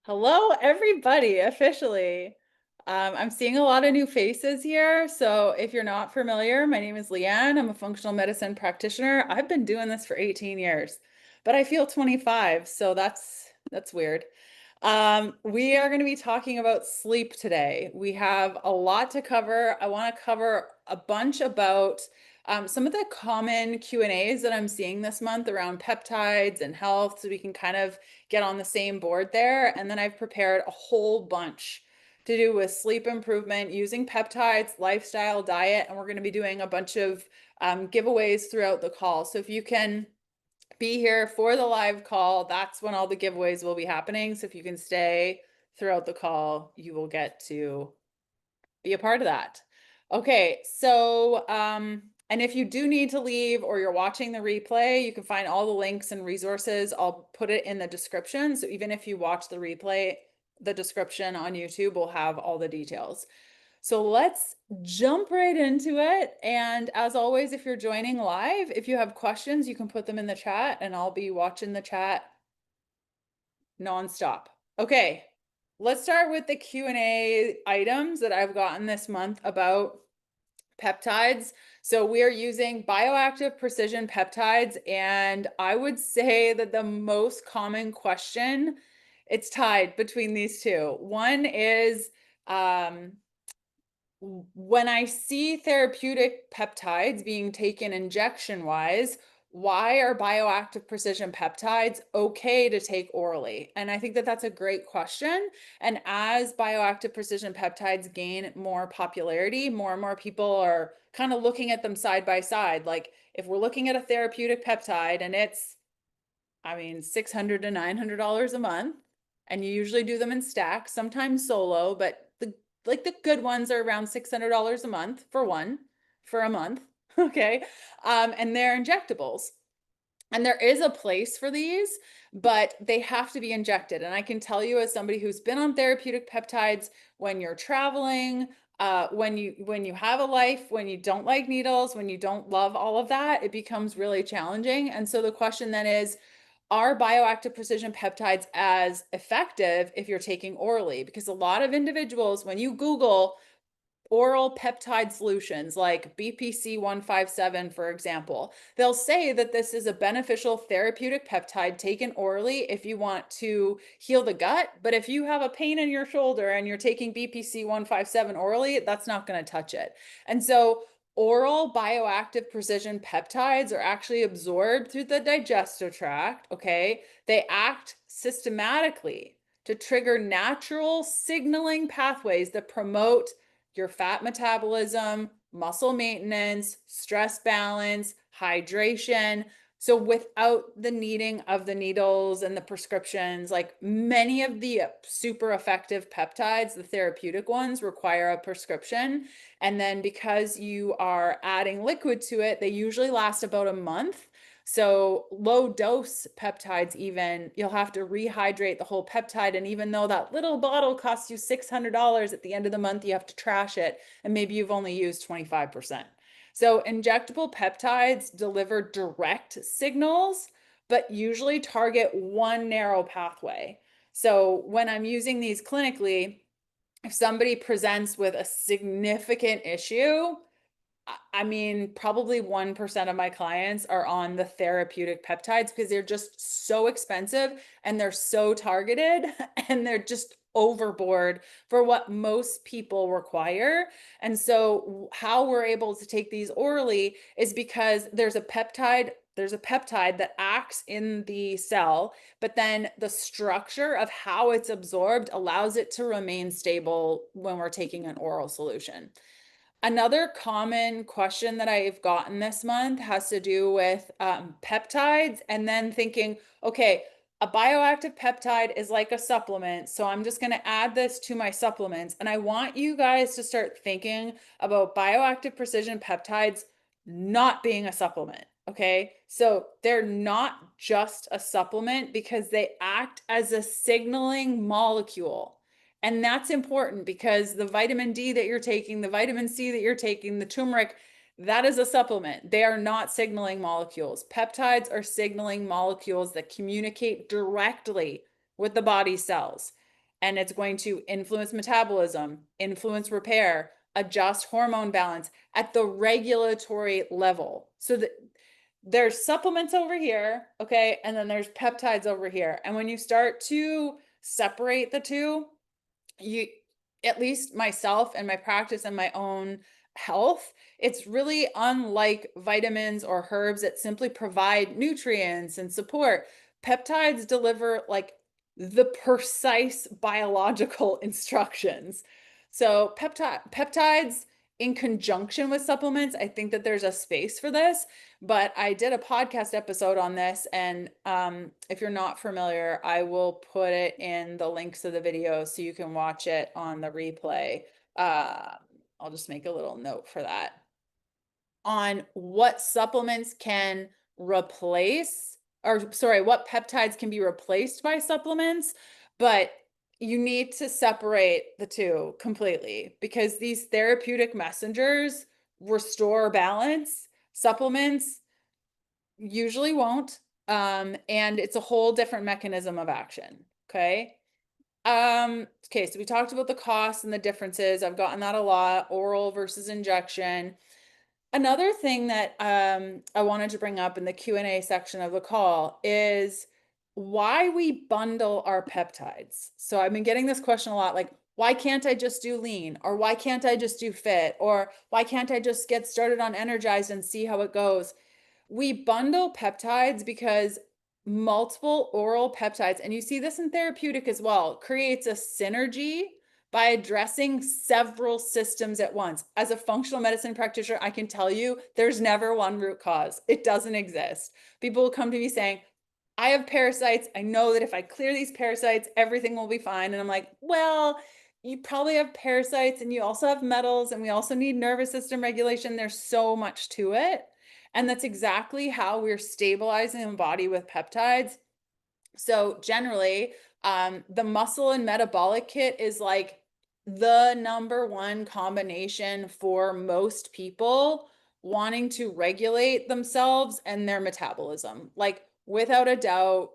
Hello, everybody, officially. I'm seeing a lot of new faces here. So if you're not familiar, my name is Leanne. I'm a functional medicine practitioner. I've been doing this for 18 years, but I feel 25, so that's weird. We are going to be talking about sleep today. We have a lot to cover. I want to cover a bunch about some of the common Q&As that I'm seeing this month around peptides and health, so we can kind of get on the same board there. And then I've prepared a whole bunch to do with sleep improvement using peptides, lifestyle, diet, and we're going to be doing a bunch of giveaways throughout the call. So if you can be here for the live call, that's when all the giveaways will be happening. So if you can stay throughout the call, you will get to be a part of that. Okay, so and if you do need to leave or you're watching the replay, you can find all the links and resources. I'll put it in the description. So even if you watch the replay, the description on YouTube will have all the details. So let's jump right into it. And as always, if you're joining live, if you have questions, you can put them in the chat and I'll be watching the chat nonstop. Okay, let's start with the Q&A items that I've gotten this month about peptides. So we are using Bioactive Precision Peptides, and I would say that the most common question, it's tied between these two. One is, when I see therapeutic peptides being taken injection wise, why are bioactive precision peptides okay to take orally? And I think that that's a great question. And as bioactive precision peptides gain more popularity, more and more people are kind of looking at them side by side. Like if we're looking at a therapeutic peptide and it's, I mean, $600 to $900 a month, and you usually do them in stacks, sometimes solo, but the good ones are around $600 a month for one, for a month. Okay. And they're injectables. And there is a place for these, but they have to be injected. And I can tell you, as somebody who's been on therapeutic peptides, when you're traveling, when you have a life, when you don't like needles, when you don't love all of that, it becomes really challenging. And so the question then is, are bioactive precision peptides as effective if you're taking orally? Because a lot of individuals, when you Google oral peptide solutions like BPC 157, for example, they'll say that this is a beneficial therapeutic peptide taken orally if you want to heal the gut. But if you have a pain in your shoulder and you're taking BPC 157 orally, that's not going to touch it. And so oral bioactive precision peptides are actually absorbed through the digestive tract. Okay. They act systematically to trigger natural signaling pathways that promote your fat metabolism, muscle maintenance, stress balance, hydration. So without the needing of the needles and the prescriptions, like many of the super effective peptides, the therapeutic ones require a prescription. And then because you are adding liquid to it, they usually last about a month. So low dose peptides, even you'll have to rehydrate the whole peptide. And even though that little bottle costs you $600 at the end of the month, you have to trash it. And maybe you've only used 25%. So injectable peptides deliver direct signals, but usually target one narrow pathway. So when I'm using these clinically, if somebody presents with a significant issue, I mean, probably 1% of my clients are on the therapeutic peptides because they're just so expensive and they're so targeted and they're just overboard for what most people require. And so how we're able to take these orally is because there's a peptide that acts in the cell, but then the structure of how it's absorbed allows it to remain stable when we're taking an oral solution. Another common question that I've gotten this month has to do with peptides, and then thinking, okay, a bioactive peptide is like a supplement, so I'm just going to add this to my supplements. And I want you guys to start thinking about bioactive precision peptides not being a supplement. Okay, so they're not just a supplement because they act as a signaling molecule. And that's important because the vitamin D that you're taking, the vitamin C that you're taking, the turmeric, that is a supplement. They are not signaling molecules. Peptides are signaling molecules that communicate directly with the body cells. and it's going to influence metabolism, influence repair, adjust hormone balance at the regulatory level. So that there's supplements over here, okay, and then there's peptides over here. And when you start to separate the two, you, at least myself and my practice and my own health, it's really unlike vitamins or herbs that simply provide nutrients and support. Peptides deliver like the precise biological instructions. So peptides in conjunction with supplements, I think that there's a space for this, but I did a podcast episode on this, and if you're not familiar, I will put it in the links of the video so you can watch it on the replay. Uh, I'll just make a little note for that. On what supplements can replace, or sorry, what peptides can be replaced by supplements, but you need to separate the two completely because these therapeutic messengers restore balance. Supplements usually won't. And it's a whole different mechanism of action. Okay. Okay, so we talked about the costs and the differences. I've gotten that a lot, oral versus injection. Another thing that I wanted to bring up in the Q&A section of the call is why we bundle our peptides. So I've been getting this question a lot, like, why can't I just do lean? Or why can't I just do fit? Or why can't I just get started on energized and see how it goes? We bundle peptides because multiple oral peptides, and you see this in therapeutic as well, creates a synergy by addressing several systems at once. As a functional medicine practitioner, I can tell you there's never one root cause. It doesn't exist. People will come to me saying, I have parasites. I know that if I clear these parasites, everything will be fine. And I'm like, well, you probably have parasites and you also have metals and we also need nervous system regulation. There's so much to it. And that's exactly how we're stabilizing the body with peptides. So generally, the muscle and metabolic kit is like the number one combination for most people wanting to regulate themselves and their metabolism. Like without a doubt,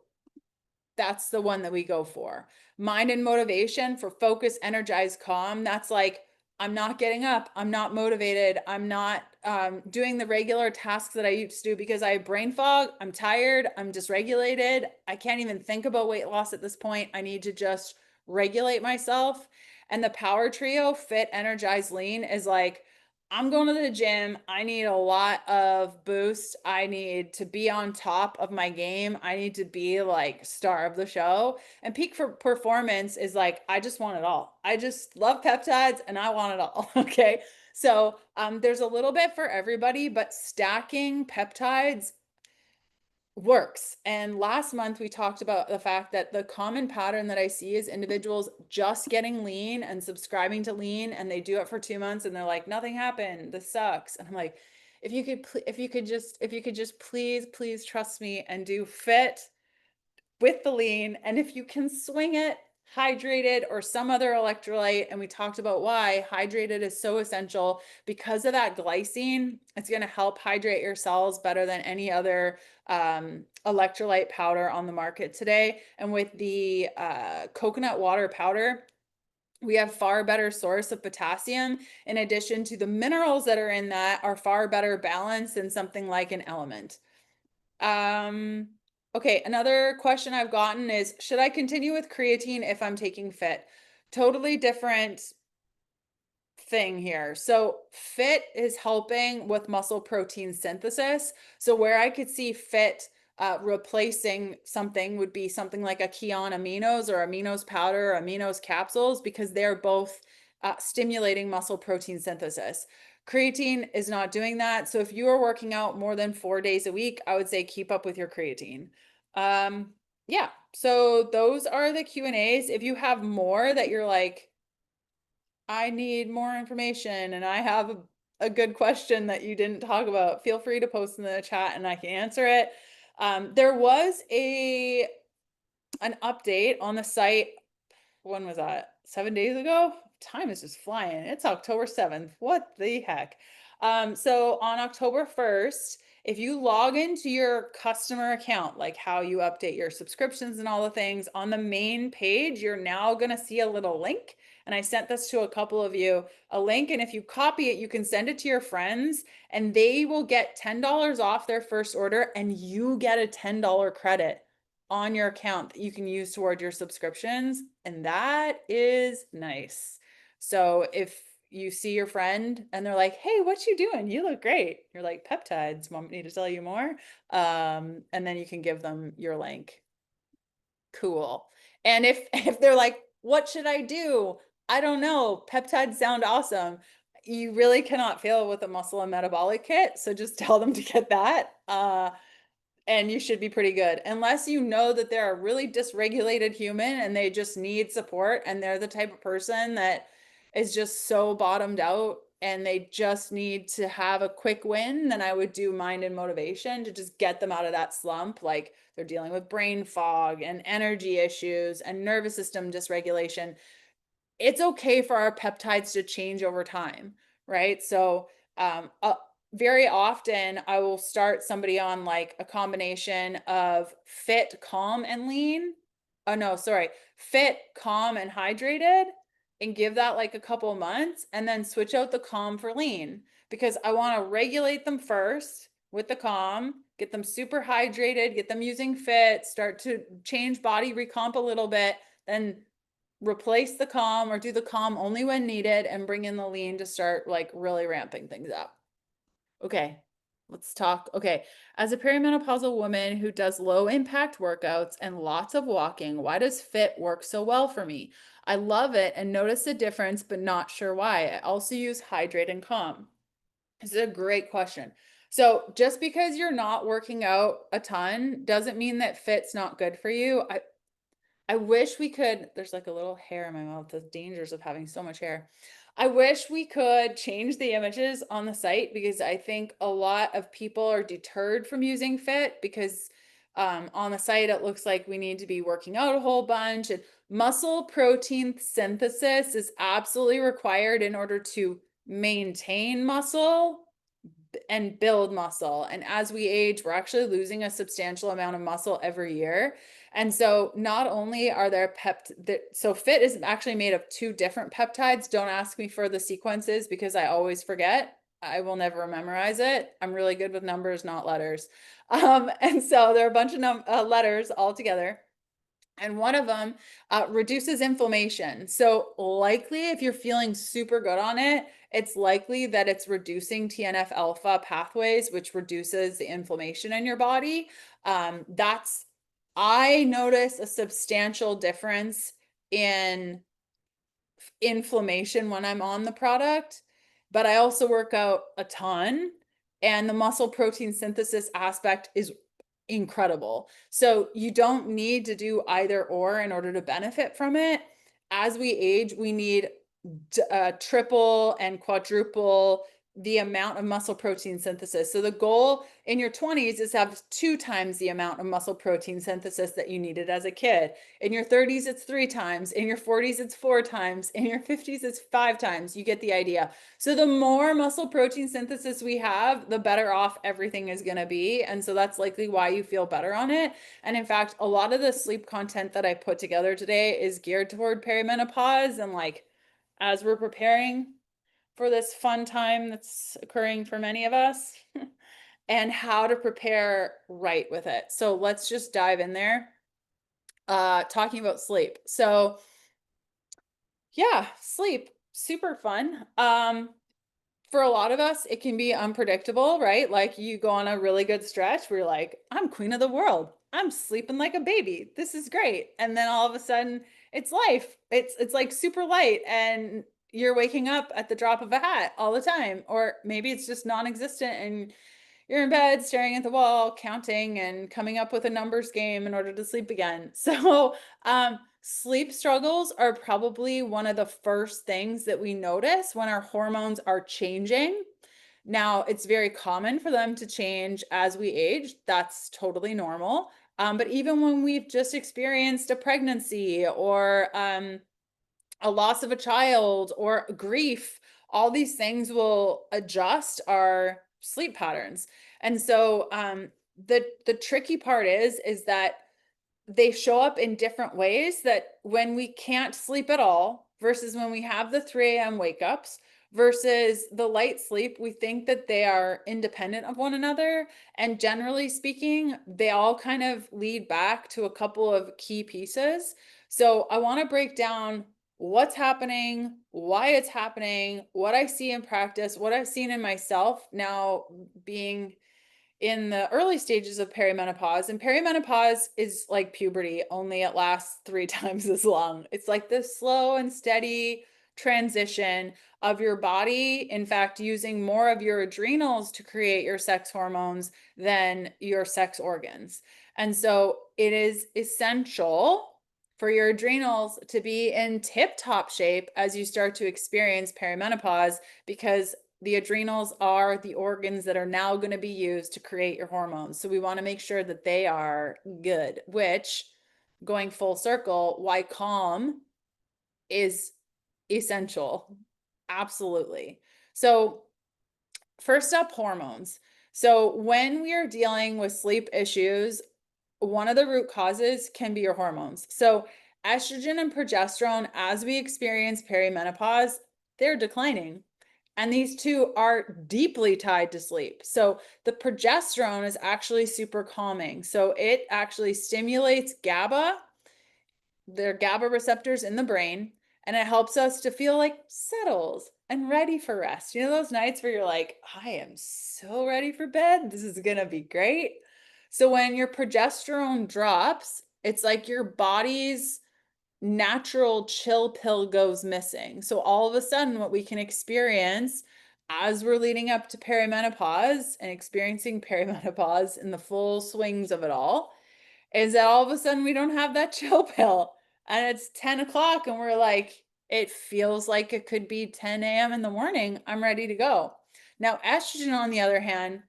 that's the one that we go for. Mind and motivation for focus, energize, calm. That's like, I'm not getting up. I'm not motivated. I'm not doing the regular tasks that I used to do because I have brain fog. I'm tired. I'm dysregulated. I can't even think about weight loss at this point. I need to just regulate myself. And the power trio, fit, energize, lean, is like, I'm going to the gym. I need a lot of boost. I need to be on top of my game. I need to be like star of the show. And peak for performance is like, I just want it all. I just love peptides and I want it all. Okay. So there's a little bit for everybody, but stacking peptides works. And last month we talked about the fact that the common pattern that I see is individuals just getting lean and subscribing to lean, and they do it for 2 months and they're like, nothing happened. This sucks. And I'm like, if you could just please trust me and do fit with the lean. And if you can swing it, hydrated or some other electrolyte. And we talked about why hydrated is so essential because of that glycine. It's going to help hydrate your cells better than any other electrolyte powder on the market today. And with the coconut water powder, we have far better source of potassium in addition to the minerals that are in that are far better balanced than something like an element. Okay, another question I've gotten is, should I continue with creatine if I'm taking fit? Totally different thing here. So fit is helping with muscle protein synthesis. So where I could see fit replacing something would be something like a Kion aminos or aminos powder or aminos capsules, because they're both stimulating muscle protein synthesis. Creatine is not doing that. So if you are working out more than 4 days a week, I would say keep up with your creatine. Yeah, so those are the Q&As. If you have more that you're like, I need more information and I have a good question that you didn't talk about, feel free to post in the chat and I can answer it. There was an update on the site. When was that? 7 days ago? Time is just flying. It's October 7th. What the heck? So on October 1st, if you log into your customer account, like how you update your subscriptions and all the things, on the main page, you're now going to see a little link. And I sent this to a couple of you, a link. And if you copy it, you can send it to your friends and they will get $10 off their first order, and you get a $10 credit on your account that you can use toward your subscriptions. And that is nice. So if you see your friend and they're like, "Hey, what you doing? You look great." You're like, "Peptides, want me to tell you more?" And then you can give them your link. Cool. And if if they're like, "What should I do? I don't know. Peptides sound awesome." You really cannot fail with a muscle and metabolic kit, so just tell them to get that. And you should be pretty good. Unless you know that they're a really dysregulated human and they just need support and they're the type of person that is just so bottomed out and they just need to have a quick win, then I would do mind and motivation to just get them out of that slump. Like they're dealing with brain fog and energy issues and nervous system dysregulation. It's okay for our peptides to change over time, right? So, very often I will start somebody on like a combination of fit, calm, and lean. Oh no, sorry, fit, calm, and hydrated, and give that like a couple months, and then switch out the calm for lean because I want to regulate them first with the calm, get them super hydrated, get them using fit, start to change body recomp a little bit, then replace the calm or do the calm only when needed and bring in the lean to start like really ramping things up. Okay, let's talk. Okay, as a perimenopausal woman who does low impact workouts and lots of walking, why does fit work so well for me? I love it and notice a difference, but not sure why. I also use hydrate and calm. This is a great question. So just because you're not working out a ton doesn't mean that fit's not good for you. I wish we could, there's like a little hair in my mouth, the dangers of having so much hair. I wish we could change the images on the site because I think a lot of people are deterred from using Fit because on the site it looks like we need to be working out a whole bunch, and muscle protein synthesis is absolutely required in order to maintain muscle and build muscle. And as we age, we're actually losing a substantial amount of muscle every year. And so not only are there so fit is actually made of two different peptides. Don't ask me for the sequences because I always forget. I will never memorize it. I'm really good with numbers, not letters. And so there are a bunch of letters all together. And one of them reduces inflammation. So likely if you're feeling super good on it, it's likely that it's reducing TNF alpha pathways, which reduces the inflammation in your body. I notice a substantial difference in inflammation when I'm on the product, but I also work out a ton, and the muscle protein synthesis aspect is incredible. So you don't need to do either or in order to benefit from it. As we age, we need triple and quadruple the amount of muscle protein synthesis. So the goal in your 20s is to have 2 times the amount of muscle protein synthesis that you needed as a kid. In your 30s, it's 3 times. In your 40s, it's 4 times. In your 50s, it's 5 times. You get the idea. So the more muscle protein synthesis we have, the better off everything is going to be. And so that's likely why you feel better on it. And in fact, a lot of the sleep content that I put together today is geared toward perimenopause and like as we're preparing for this fun time that's occurring for many of us and how to prepare right with it. So let's just dive in there. Talking about sleep. So yeah, sleep, super fun. For a lot of us, it can be unpredictable, right? Like you go on a really good stretch where you're like, I'm queen of the world. I'm sleeping like a baby. This is great. And then all of a sudden, it's life. It's like super light and you're waking up at the drop of a hat all the time. Or maybe it's just non-existent and you're in bed staring at the wall, counting and coming up with a numbers game in order to sleep again. So, sleep struggles are probably one of the first things that we notice when our hormones are changing. Now, it's very common for them to change as we age. That's totally normal. But even when we've just experienced a pregnancy or a loss of a child or grief, all these things will adjust our sleep patterns. And so the tricky part is that they show up in different ways, that when we can't sleep at all versus when we have the 3 a.m. wake ups versus the light sleep, we think that they are independent of one another. And generally speaking, they all kind of lead back to a couple of key pieces. So I want to break down what's happening, why it's happening, what I see in practice, what I've seen in myself now being in the early stages of perimenopause. And perimenopause is like puberty, only it lasts 3 times as long. It's like this slow and steady transition of your body, in fact, using more of your adrenals to create your sex hormones than your sex organs. And so it is essential for your adrenals to be in tip-top shape as you start to experience perimenopause, because the adrenals are the organs that are now going to be used to create your hormones. So we want to make sure that they are good, which, going full circle, why calm is essential. Absolutely. So first up, hormones. So when we are dealing with sleep issues, one of the root causes can be your hormones. So estrogen and progesterone, as we experience perimenopause, they're declining. And these two are deeply tied to sleep. So the progesterone is actually super calming. So it actually stimulates GABA, their GABA receptors in the brain, and it helps us to feel like settled and ready for rest. You know, those nights where you're like, I am so ready for bed. This is going to be great. So when your progesterone drops, it's like your body's natural chill pill goes missing. So all of a sudden, what we can experience as we're leading up to perimenopause and experiencing perimenopause in the full swings of it all is that all of a sudden we don't have that chill pill. And it's 10 o'clock and we're like, it feels like it could be 10 a.m. in the morning. I'm ready to go. Now, estrogen, on the other hand,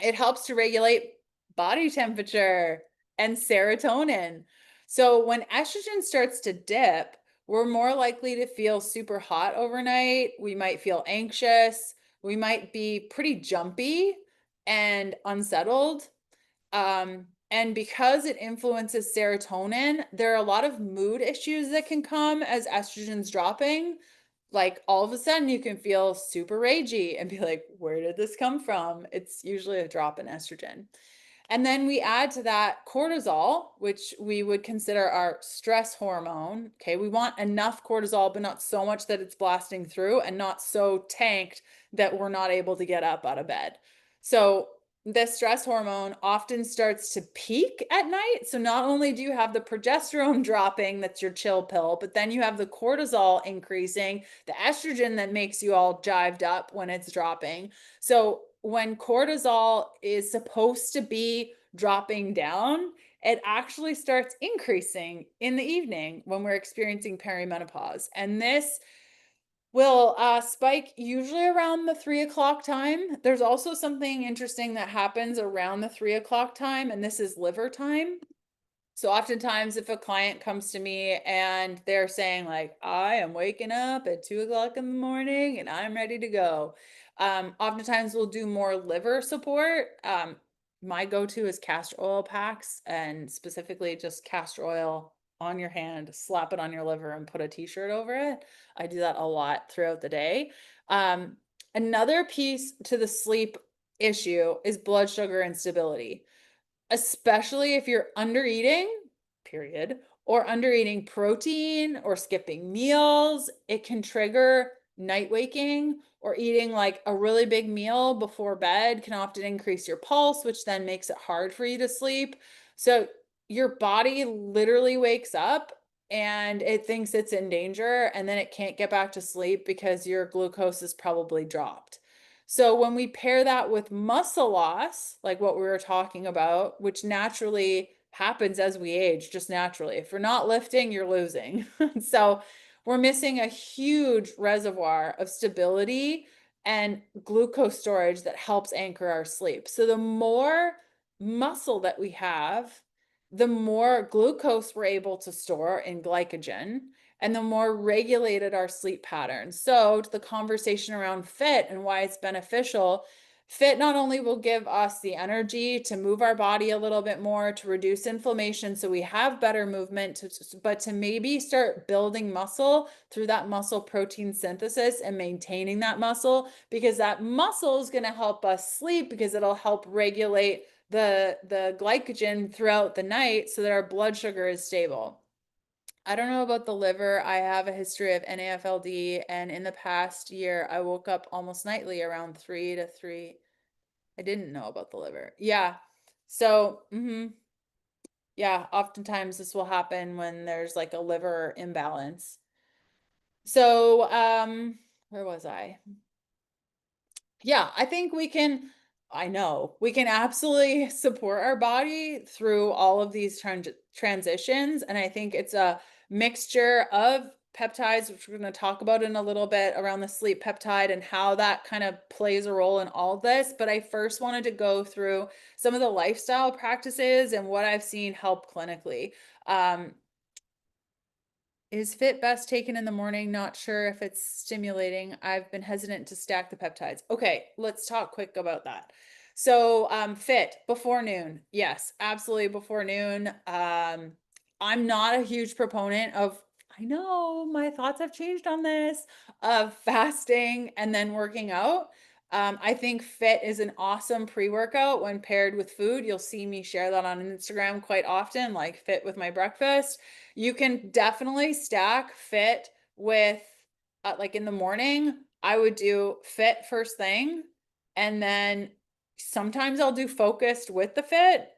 it helps to regulate body temperature and serotonin. So when estrogen starts to dip, we're more likely to feel super hot overnight. We might feel anxious. We might be pretty jumpy and unsettled. And because it influences serotonin, there are a lot of mood issues that can come as estrogen's dropping. Like all of a sudden you can feel super ragey and be like, where did this come from? It's usually a drop in estrogen. And then we add to that cortisol, which we would consider our stress hormone. Okay, we want enough cortisol, but not so much that it's blasting through, and not so tanked that we're not able to get up out of bed. So the stress hormone often starts to peak at night. So not only do you have the progesterone dropping, that's your chill pill, but then you have the cortisol increasing, the estrogen that makes you all jived up when it's dropping. So when cortisol is supposed to be dropping down, it actually starts increasing in the evening when we're experiencing perimenopause. And this will spike usually around the 3 o'clock time. There's also something interesting that happens around the 3 o'clock time, and this is liver time. So oftentimes if a client comes to me and they're saying like, I am waking up at 2 o'clock in the morning and I'm ready to go. Oftentimes we'll do more liver support. My go-to is castor oil packs, and specifically just castor oil on your hand, slap it on your liver and put a t-shirt over it. I do that a lot throughout the day. Another piece to the sleep issue is blood sugar instability, especially if you're under eating, period, or under eating protein or skipping meals. It can trigger night waking, or eating like a really big meal before bed can often increase your pulse, which then makes it hard for you to sleep. So your body literally wakes up and it thinks it's in danger, and then it can't get back to sleep because your glucose is probably dropped. So when we pair that with muscle loss, like what we were talking about, which naturally happens as we age, just naturally. If you're not lifting, you're losing. So we're missing a huge reservoir of stability and glucose storage that helps anchor our sleep. So the more muscle that we have, the more glucose we're able to store in glycogen, and the more regulated our sleep patterns. So to the conversation around fit and why it's beneficial, Fit not only will give us the energy to move our body a little bit more, to reduce inflammation so we have better movement, but to maybe start building muscle through that muscle protein synthesis and maintaining that muscle, because that muscle is going to help us sleep, because it'll help regulate the glycogen throughout the night so that our blood sugar is stable. I don't know about the liver. I have a history of NAFLD, and in the past year, I woke up almost nightly around 3 to 3. I didn't know about the liver. Yeah. So, yeah, oftentimes this will happen when there's like a liver imbalance. So, where was I? Yeah, I think I know we can absolutely support our body through all of these transitions. And I think it's a mixture of peptides, which we're going to talk about in a little bit around the sleep peptide and how that kind of plays a role in all of this. But I first wanted to go through some of the lifestyle practices and what I've seen help clinically. Um, is fit best taken in the morning? Not sure if it's stimulating. I've been hesitant to stack the peptides. Okay, let's talk quick about that. So, fit before noon. Yes, absolutely before noon. I'm not a huge proponent of, I know my thoughts have changed on this, of fasting and then working out. I think fit is an awesome pre-workout when paired with food. You'll see me share that on Instagram quite often, like fit with my breakfast. You can definitely stack fit with, like in the morning, I would do fit first thing. And then sometimes I'll do focused with the fit.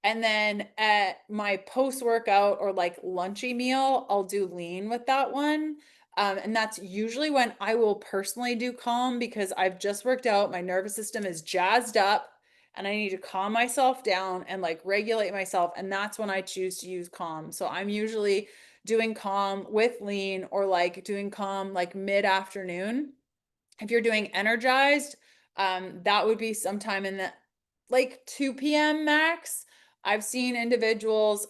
And then at my post workout or like lunchy meal, I'll do lean with that one. And that's usually when I will personally do calm, because I've just worked out. My nervous system is jazzed up and I need to calm myself down and like regulate myself. And that's when I choose to use calm. So I'm usually doing calm with lean, or like doing calm like mid-afternoon. If you're doing energized, that would be sometime in the like 2 p.m. max. I've seen individuals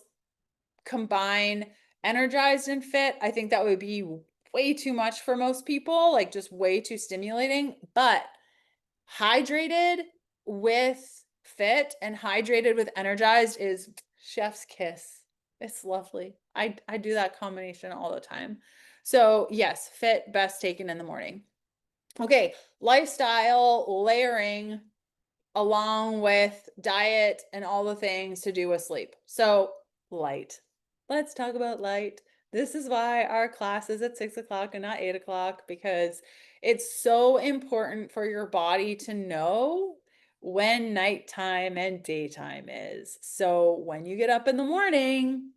combine energized and fit. I think that would be way too much for most people, like just way too stimulating. But hydrated with fit and hydrated with energized is chef's kiss. It's lovely. I do that combination all the time. So yes, fit best taken in the morning. Okay, lifestyle layering along with diet and all the things to do with sleep. So light. Let's talk about light. This is why our class is at 6 o'clock and not 8 o'clock, because it's so important for your body to know when nighttime and daytime is. So when you get up in the morning,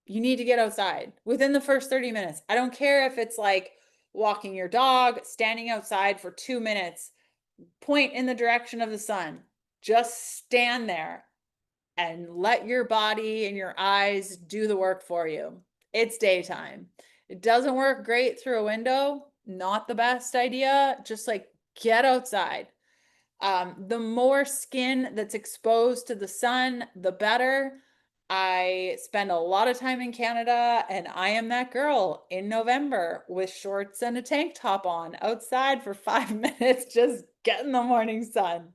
you need to get outside within the first 30 minutes. I don't care if it's like walking your dog, standing outside for 2 minutes, point in the direction of the sun. Just stand there and let your body and your eyes do the work for you. It's daytime. It doesn't work great through a window. Not the best idea. Just like get outside. The more skin that's exposed to the sun, the better. I spend a lot of time in Canada, and I am that girl in November with shorts and a tank top on outside for 5 minutes, just getting the morning sun.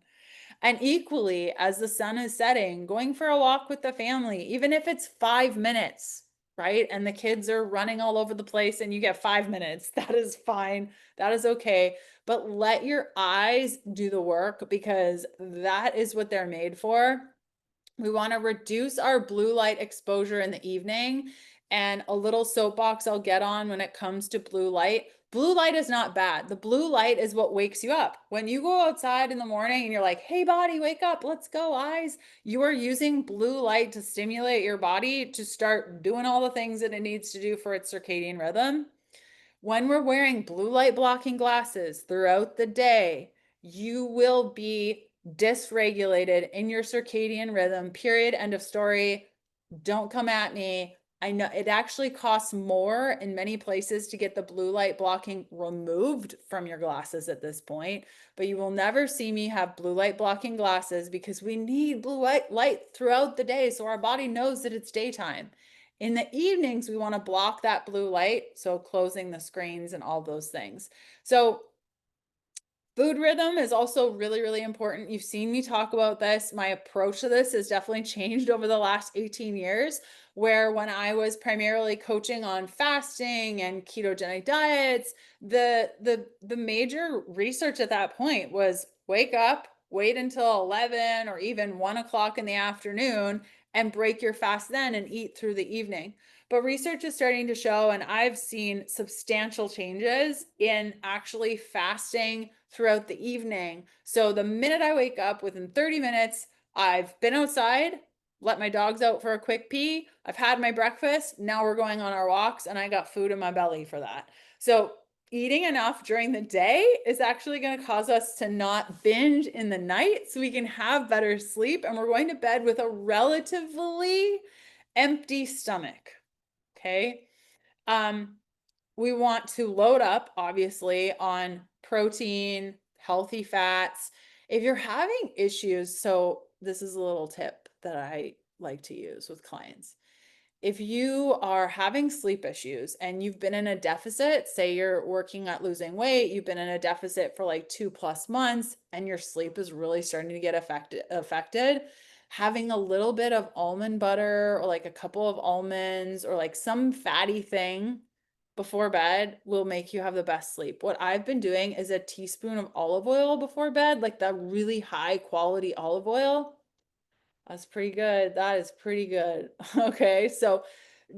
And equally, as the sun is setting, going for a walk with the family, even if it's 5 minutes, right? And the kids are running all over the place and you get 5 minutes, that is fine. That is okay. But let your eyes do the work, because that is what they're made for. We want to reduce our blue light exposure in the evening. And a little soapbox I'll get on when it comes to blue light. Blue light is not bad. The blue light is what wakes you up. When you go outside in the morning and you're like, hey, body, wake up, let's go, eyes, you are using blue light to stimulate your body to start doing all the things that it needs to do for its circadian rhythm. When we're wearing blue light blocking glasses throughout the day, you will be dysregulated in your circadian rhythm, period, end of story. Don't come at me. I know it actually costs more in many places to get the blue light blocking removed from your glasses at this point, but you will never see me have blue light blocking glasses, because we need blue light throughout the day so our body knows that it's daytime. In the evenings, we want to block that blue light, so closing the screens and all those things. So Food rhythm is also really, really important. You've seen me talk about this. My approach to this has definitely changed over the last 18 years, where when I was primarily coaching on fasting and ketogenic diets, the major research at that point was wake up, wait until 11 or even 1 o'clock in the afternoon and break your fast then and eat through the evening. But research is starting to show, and I've seen substantial changes in actually fasting throughout the evening. So the minute I wake up, within 30 minutes, I've been outside, let my dogs out for a quick pee, I've had my breakfast, now we're going on our walks, and I got food in my belly for that. So eating enough during the day is actually going to cause us to not binge in the night so we can have better sleep, and we're going to bed with a relatively empty stomach. Okay. Um, we want to load up, obviously, on protein, healthy fats. If you're having issues, so this is a little tip that I like to use with clients. If you are having sleep issues and you've been in a deficit, say you're working at losing weight, you've been in a deficit for like 2+ months, and your sleep is really starting to get affected, having a little bit of almond butter or like a couple of almonds or like some fatty thing before bed will make you have the best sleep. What I've been doing is a teaspoon of olive oil before bed, like that really high quality olive oil. That's pretty good. That is pretty good. Okay, so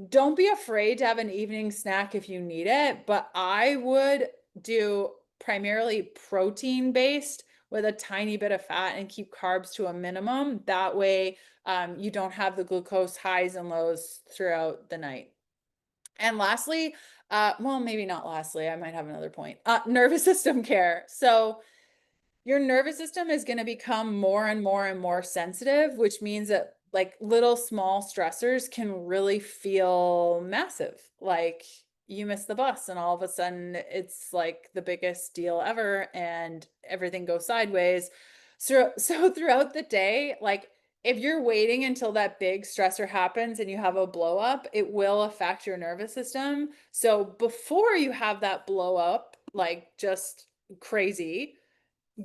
don't be afraid to have an evening snack if you need it, but I would do primarily protein based with a tiny bit of fat and keep carbs to a minimum. That way, you don't have the glucose highs and lows throughout the night. And lastly, well, maybe not lastly, I might have another point. Nervous system care. So your nervous system is going to become more and more and more sensitive, which means that like little small stressors can really feel massive. Like you miss the bus and all of a sudden it's like the biggest deal ever and everything goes sideways. So throughout the day, like if you're waiting until that big stressor happens and you have a blow up, it will affect your nervous system. So before you have that blow up, like just crazy,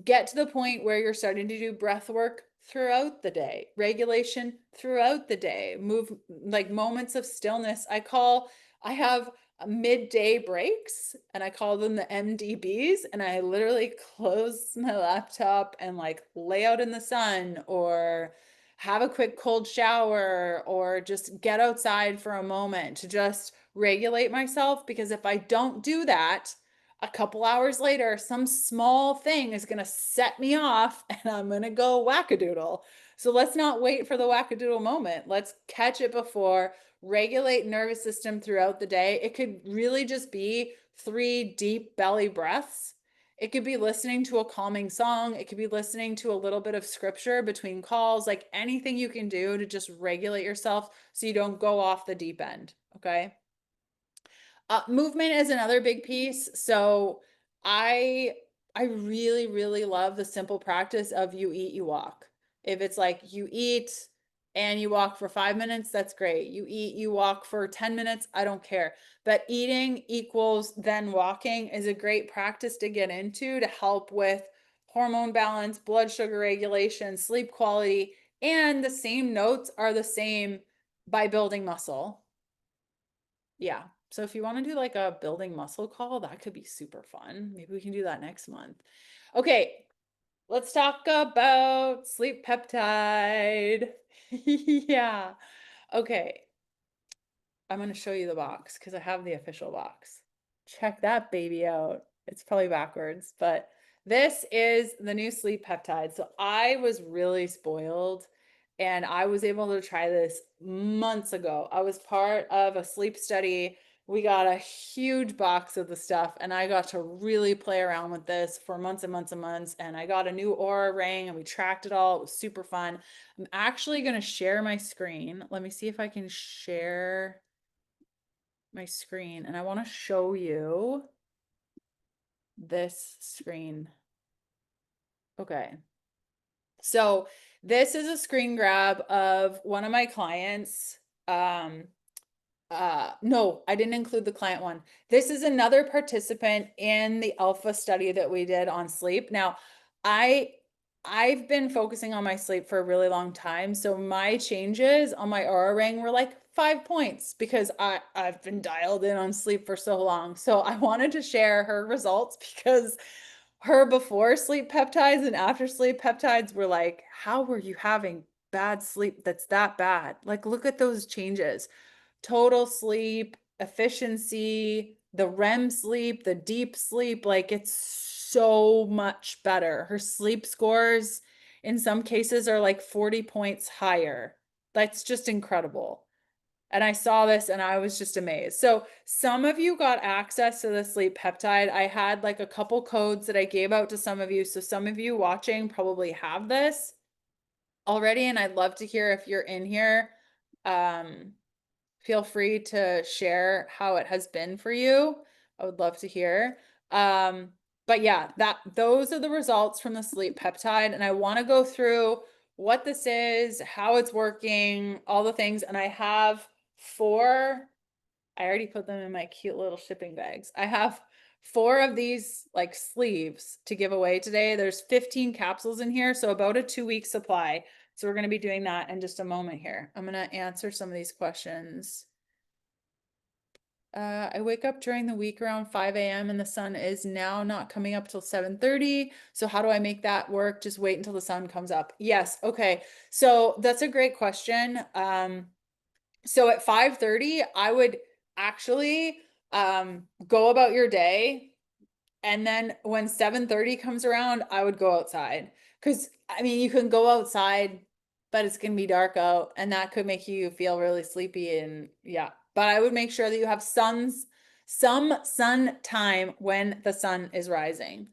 get to the point where you're starting to do breath work throughout the day, regulation throughout the day, move like moments of stillness. I have midday breaks and I call them the MDBs. And I literally close my laptop and like lay out in the sun or have a quick cold shower or just get outside for a moment to just regulate myself. Because if I don't do that, a couple hours later, some small thing is going to set me off and I'm going to go wackadoodle. So let's not wait for the wackadoodle moment. Let's catch it before, regulate nervous system throughout the day. It could really just be 3 deep belly breaths. It could be listening to a calming song. It could be listening to a little bit of scripture between calls, like anything you can do to just regulate yourself so you don't go off the deep end. Okay. Movement is another big piece. So I I really, really love the simple practice of you eat, you walk. If it's like you eat and you walk for 5 minutes, that's great. You eat, you walk for 10 minutes, I don't care. But eating equals then walking is a great practice to get into to help with hormone balance, blood sugar regulation, sleep quality, and the same notes are the same by building muscle. Yeah. So if you want to do like a building muscle call, that could be super fun. Maybe we can do that next month. Okay, let's talk about sleep peptide. Yeah. Okay. I'm going to show you the box because I have the official box. Check that baby out. It's probably backwards, but this is the new sleep peptide. So I was really spoiled and I was able to try this months ago. I was part of a sleep study. We got a huge box of the stuff and I got to really play around with this for months and months and months. And I got a new Aura ring and we tracked it all. It was super fun. I'm actually going to share my screen. Let me see if I can share my screen and I want to show you this screen. Okay. So this is a screen grab of one of my clients. No, I didn't include the client one. This is another participant in the alpha study that we did on sleep. Now, I I've been focusing on my sleep for a really long time, so my changes on my Aura ring were like 5 points because I've been dialed in on sleep for so long. So I wanted to share her results because her before sleep peptides and after sleep peptides were like, how were you having bad sleep that's that bad? Like, look at those changes. Total sleep, efficiency, the REM sleep, the deep sleep, like it's so much better. Her sleep scores in some cases are like 40 points higher. That's just incredible. And I saw this and I was just amazed. So some of you got access to the sleep peptide. I had like a couple codes that I gave out to some of you. So some of you watching probably have this already. And I'd love to hear if you're in here. Feel free to share how it has been for you. I would love to hear. But yeah, those are the results from the sleep peptide. And I want to go through what this is, how it's working, all the things. And I have four, I already put them in my cute little shipping bags. I have four of these like sleeves to give away today. There's 15 capsules in here, so about a 2-week supply. So we're going to be doing that in just a moment here. I'm going to answer some of these questions. I wake up during the week around 5 a.m. and the sun is now not coming up till 7:30. So how do I make that work? Just wait until the sun comes up. Yes. Okay. So that's a great question. So at 5:30, I would actually go about your day. And then when 7:30 comes around, I would go outside. Because I mean, you can go outside, but it's gonna be dark out, and that could make you feel really sleepy and yeah. But I would make sure that you have some sun time when the sun is rising.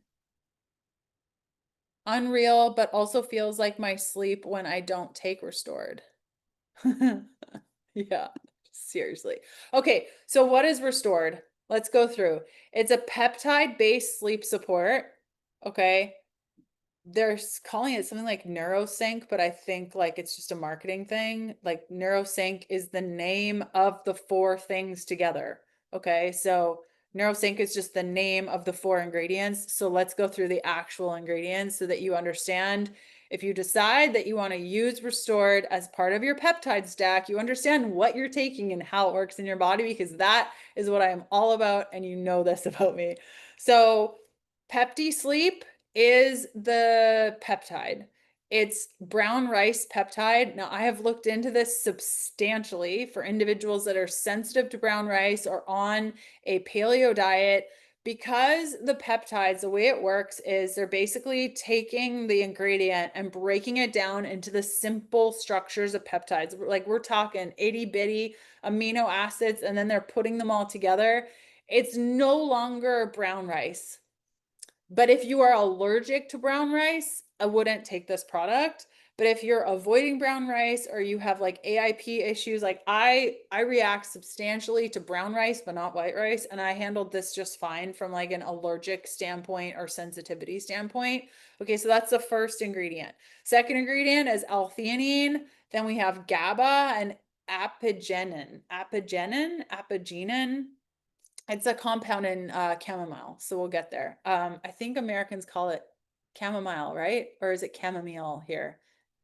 Unreal, but also feels like my sleep when I don't take restored. Yeah, seriously. Okay, so what is restored? Let's go through. It's a peptide-based sleep support. Okay. They're calling it something like neurosync, but I think like it's just a marketing thing. Like neurosync is the name of the four things together. Okay, so neurosync is just the name of the four ingredients. So let's go through the actual ingredients so that you understand. If you decide that you want to use restored as part of your peptide stack, you understand what you're taking and how it works in your body, because that is what I am all about, and you know this about me. So Pepti Sleep is the peptide. It's brown rice peptide. Now, I have looked into this substantially for individuals that are sensitive to brown rice or on a paleo diet, because the peptides, the way it works is they're basically taking the ingredient and breaking it down into the simple structures of peptides. Like we're talking itty bitty amino acids, and then they're putting them all together. It's no longer brown rice. But if you are allergic to brown rice, I wouldn't take this product. But if you're avoiding brown rice or you have like AIP issues, like I react substantially to brown rice, but not white rice. And I handled this just fine from like an allergic standpoint or sensitivity standpoint. Okay, so that's the first ingredient. Second ingredient is L-theanine. Then we have GABA and apigenin. Apigenin. It's a compound in chamomile, so we'll get there. I think Americans call it chamomile, right? Or is it chamomile here?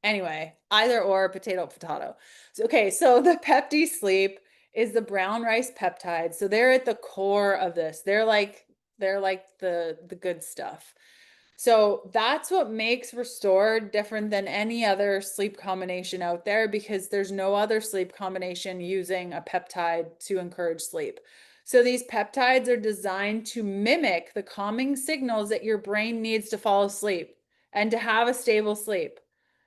Anyway, either or, potato, potato. So, okay, so the Pepti Sleep is the brown rice peptide. So they're at the core of this. They're like the good stuff. So that's what makes Restored different than any other sleep combination out there, because there's no other sleep combination using a peptide to encourage sleep. So these peptides are designed to mimic the calming signals that your brain needs to fall asleep and to have a stable sleep.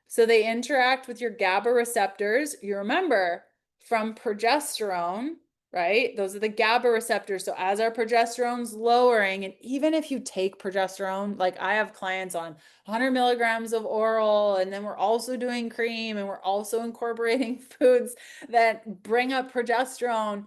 So they interact with your GABA receptors. You remember from progesterone, right? Those are the GABA receptors. So as our progesterone's lowering, and even if you take progesterone, like I have clients on 100 milligrams of oral, and then we're also doing cream, and we're also incorporating foods that bring up progesterone.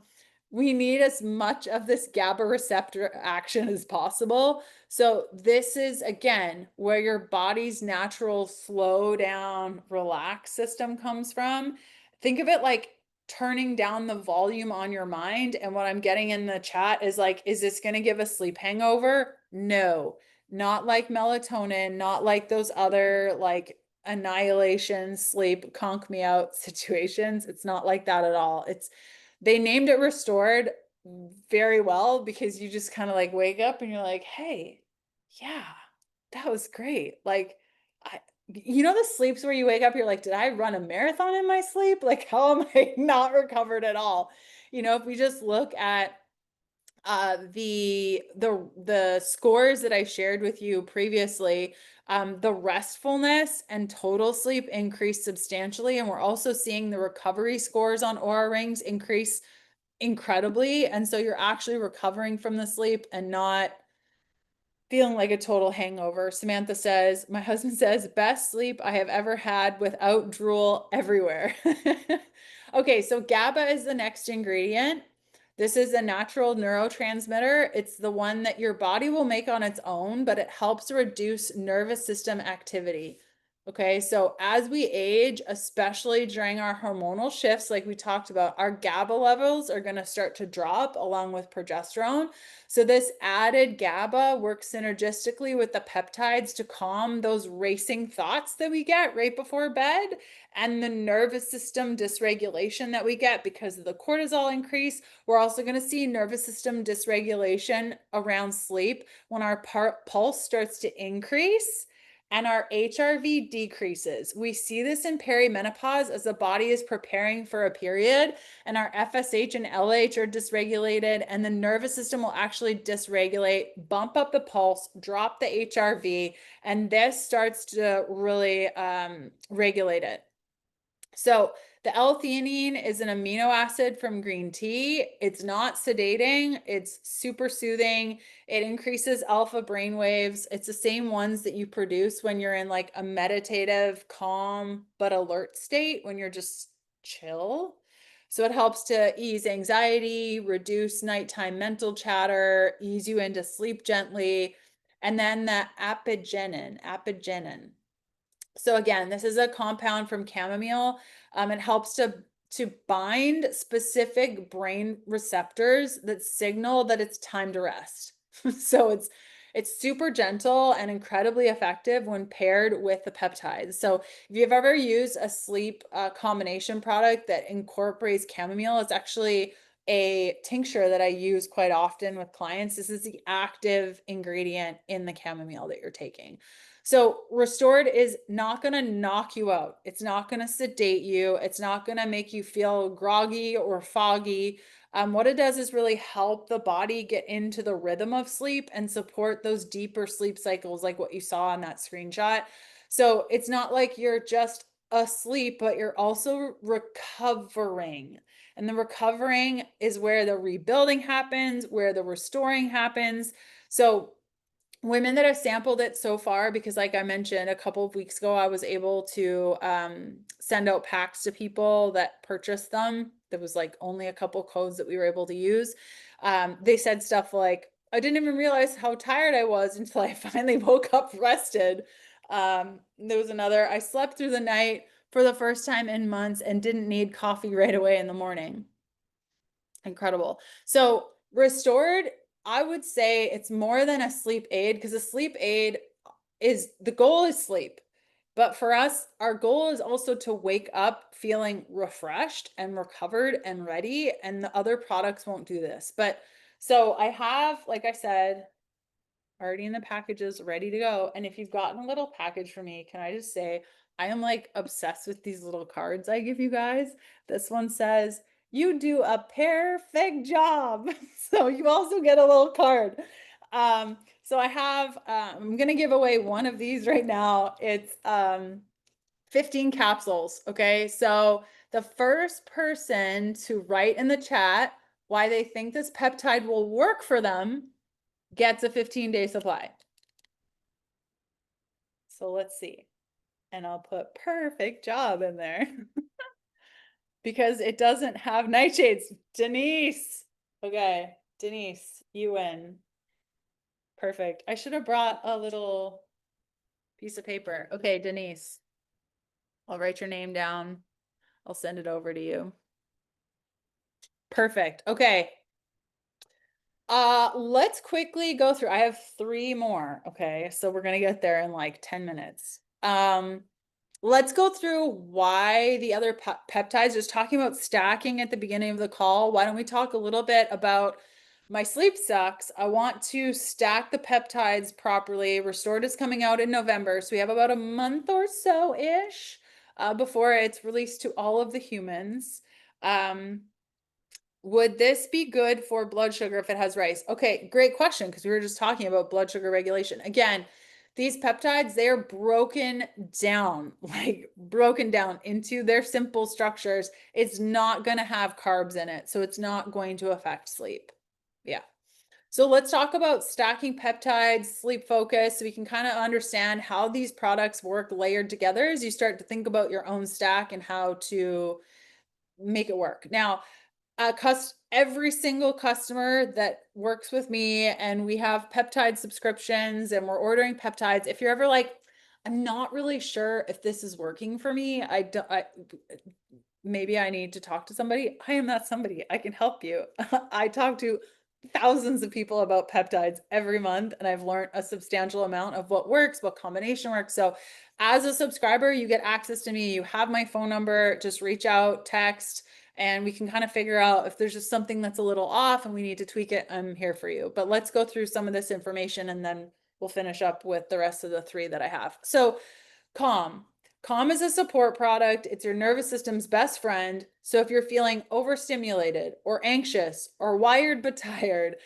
We need as much of this GABA receptor action as possible. So this is, again, where your body's natural slow down, relax system comes from. Think of it like turning down the volume on your mind. And what I'm getting in the chat is like, is this going to give a sleep hangover? No, not like melatonin, not like those other like annihilation sleep conk me out situations. It's not like that at all. They named it restored very well because you just kind of like wake up and you're like, hey, yeah, that was great. Like, I, the sleeps where you wake up, you're like, did I run a marathon in my sleep? Like, how am I not recovered at all? If we just look at the scores that I shared with you previously, the restfulness and total sleep increased substantially, and we're also seeing the recovery scores on Aura Rings increase incredibly. And so you're actually recovering from the sleep and not feeling like a total hangover. Samantha says, my husband says, best sleep I have ever had without drool everywhere. Okay, so GABA is the next ingredient. This is a natural neurotransmitter. It's the one that your body will make on its own, but it helps reduce nervous system activity. Okay, so as we age, especially during our hormonal shifts, like we talked about, our GABA levels are going to start to drop along with progesterone. So this added GABA works synergistically with the peptides to calm those racing thoughts that we get right before bed and the nervous system dysregulation that we get because of the cortisol increase. We're also going to see nervous system dysregulation around sleep when our pulse starts to increase and our HRV decreases. We see this in perimenopause as the body is preparing for a period, and our FSH and LH are dysregulated, and the nervous system will actually dysregulate, bump up the pulse, drop the HRV, and this starts to really regulate it. So the L-theanine is an amino acid from green tea. It's not sedating. It's super soothing. It increases alpha brain waves. It's the same ones that you produce when you're in like a meditative, calm, but alert state when you're just chill. So it helps to ease anxiety, reduce nighttime mental chatter, ease you into sleep gently. And then the apigenin. So again, this is a compound from chamomile. It helps to bind specific brain receptors that signal that it's time to rest. So it's super gentle and incredibly effective when paired with the peptides. So if you've ever used a sleep combination product that incorporates chamomile, it's actually a tincture that I use quite often with clients. This is the active ingredient in the chamomile that you're taking. So restored is not going to knock you out. It's not going to sedate you. It's not going to make you feel groggy or foggy. What it does is really help the body get into the rhythm of sleep and support those deeper sleep cycles like what you saw on that screenshot. So it's not like you're just asleep, but you're also recovering. And the recovering is where the rebuilding happens, where the restoring happens. So women that have sampled it so far, because like I mentioned a couple of weeks ago, I was able to send out packs to people that purchased them. There was like only a couple codes that we were able to use. They said stuff like, I didn't even realize how tired I was until I finally woke up rested. There was another, I slept through the night for the first time in months and didn't need coffee right away in the morning. Incredible. So restored, I would say it's more than a sleep aid because a sleep aid is the goal is sleep. But for us, our goal is also to wake up feeling refreshed and recovered and ready. And the other products won't do this. But so I have, like I said, already in the packages, ready to go. And if you've gotten a little package for me, can I just say, I am like obsessed with these little cards I give you guys. This one says, you do a perfect job. So you also get a little card. So I have, I'm going to give away one of these right now. It's 15 capsules. Okay. So the first person to write in the chat why they think this peptide will work for them gets a 15-day supply. So let's see. And I'll put perfect job in there because it doesn't have nightshades. Denise. Okay, Denise, you win. Perfect. I should have brought a little piece of paper. Okay, Denise. I'll write your name down. I'll send it over to you. Perfect. Okay. Let's quickly go through. I have three more. Okay. So we're gonna get there in like 10 minutes. Let's go through why the other peptides, just talking about stacking at the beginning of the call. Why don't we talk a little bit about my sleep sucks? I want to stack the peptides properly. Restored is coming out in November, so we have about a month or so-ish before it's released to all of the humans. Would this be good for blood sugar if it has rice? Okay, great question, because we were just talking about blood sugar regulation. Again, these peptides, they are broken down, like broken down into their simple structures. It's not going to have carbs in it, so it's not going to affect sleep. Yeah. So let's talk about stacking peptides, sleep focus, so we can kind of understand how these products work layered together as you start to think about your own stack and how to make it work. Now, every single customer that works with me, and we have peptide subscriptions and we're ordering peptides. If you're ever like, I'm not really sure if this is working for me, maybe I need to talk to somebody. I am not somebody. I can help you. I talk to thousands of people about peptides every month, and I've learned a substantial amount of what works, what combination works. So as a subscriber, you get access to me. You have my phone number. Just reach out, text, and we can kind of figure out if there's just something that's a little off and we need to tweak it. I'm here for you. But let's go through some of this information and then we'll finish up with the rest of the three that I have. So Calm. Calm is a support product. It's your nervous system's best friend. So if you're feeling overstimulated or anxious or wired but tired,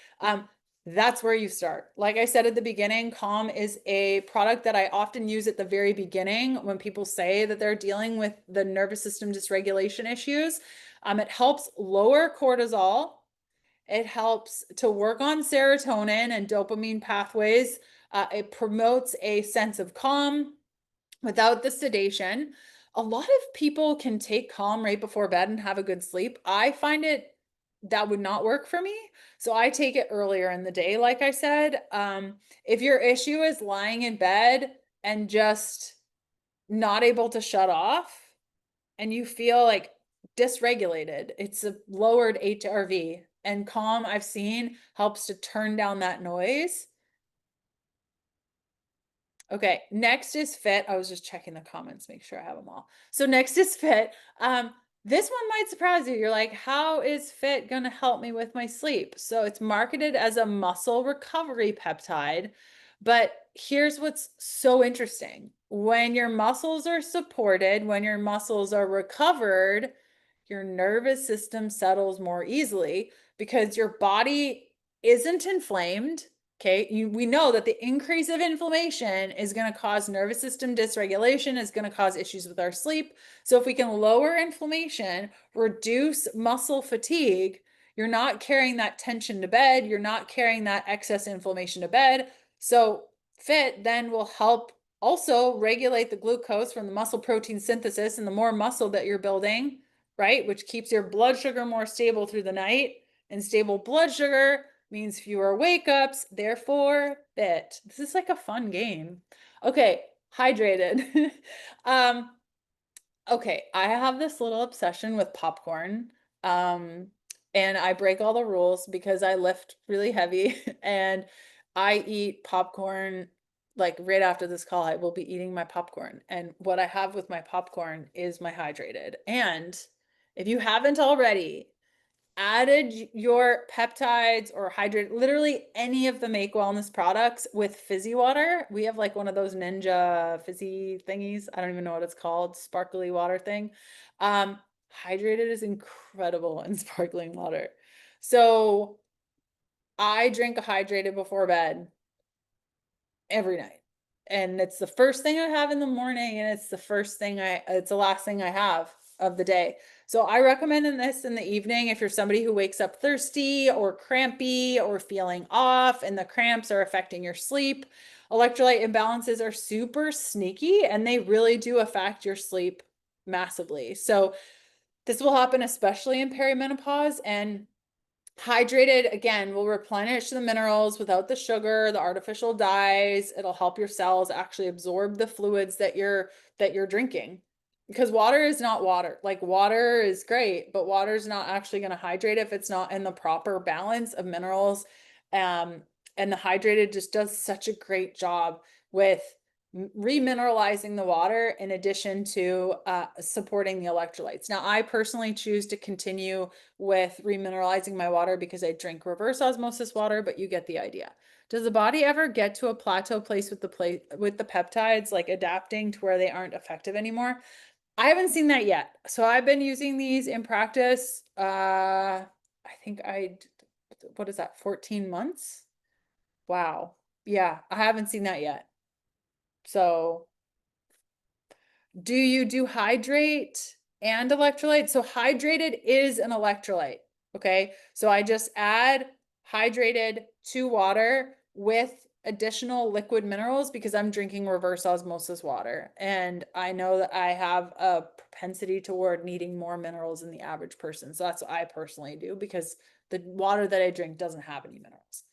that's where you start. Like I said at the beginning, Calm is a product that I often use at the very beginning when people say that they're dealing with the nervous system dysregulation issues. It helps lower cortisol. It helps to work on serotonin and dopamine pathways. It promotes a sense of calm without the sedation. A lot of people can take Calm right before bed and have a good sleep. I find that would not work for me. So I take it earlier in the day, like I said. If your issue is lying in bed and just not able to shut off and you feel like dysregulated, it's a lowered HRV. And Calm, I've seen, helps to turn down that noise. Okay, next is Fit. I was just checking the comments, make sure I have them all. So next is Fit. This one might surprise you. You're like, how is Fit going to help me with my sleep? So it's marketed as a muscle recovery peptide, but here's what's so interesting. When your muscles are supported, when your muscles are recovered, your nervous system settles more easily because your body isn't inflamed. Okay, we know that the increase of inflammation is going to cause nervous system dysregulation, is going to cause issues with our sleep. So if we can lower inflammation, reduce muscle fatigue, you're not carrying that tension to bed, you're not carrying that excess inflammation to bed. So Fit then will help also regulate the glucose from the muscle protein synthesis, and the more muscle that you're building, right, which keeps your blood sugar more stable through the night, and stable blood sugar means fewer wake ups, therefore Fit. This is like a fun game. Okay, hydrated. Okay, I have this little obsession with popcorn. And I break all the rules because I lift really heavy and I eat popcorn like right after this call. I will be eating my popcorn. And what I have with my popcorn is my hydrated. And if you haven't already, added your peptides or hydrate, literally any of the Make Wellness products with fizzy water. We have like one of those Ninja fizzy thingies. I don't even know what it's called, sparkly water thing. Hydrated is incredible in sparkling water. So I drink a hydrated before bed every night. And it's the first thing I have in the morning, and it's the last thing I have of the day. So I recommend this in the evening if you're somebody who wakes up thirsty or crampy or feeling off and the cramps are affecting your sleep. Electrolyte imbalances are super sneaky and they really do affect your sleep massively. So this will happen especially in perimenopause, and hydrated, again, will replenish the minerals without the sugar, the artificial dyes. It'll help your cells actually absorb the fluids that you're drinking. because water is not water. Like water is great, but water is not actually going to hydrate if it's not in the proper balance of minerals. Um, and the hydrated just does such a great job with remineralizing the water in addition to supporting the electrolytes. Now, I personally choose to continue with remineralizing my water because I drink reverse osmosis water, but you get the idea. Does the body ever get to a plateau place with the peptides, like adapting to where they aren't effective anymore? I haven't seen that yet. So I've been using these in practice. I think what is that, 14 months? Wow. Yeah, I haven't seen that yet. So do you do hydrate and electrolyte? So hydrated is an electrolyte. Okay. So I just add hydrated to water with additional liquid minerals because I'm drinking reverse osmosis water. And I know that I have a propensity toward needing more minerals than the average person. So that's what I personally do because the water that I drink doesn't have any minerals.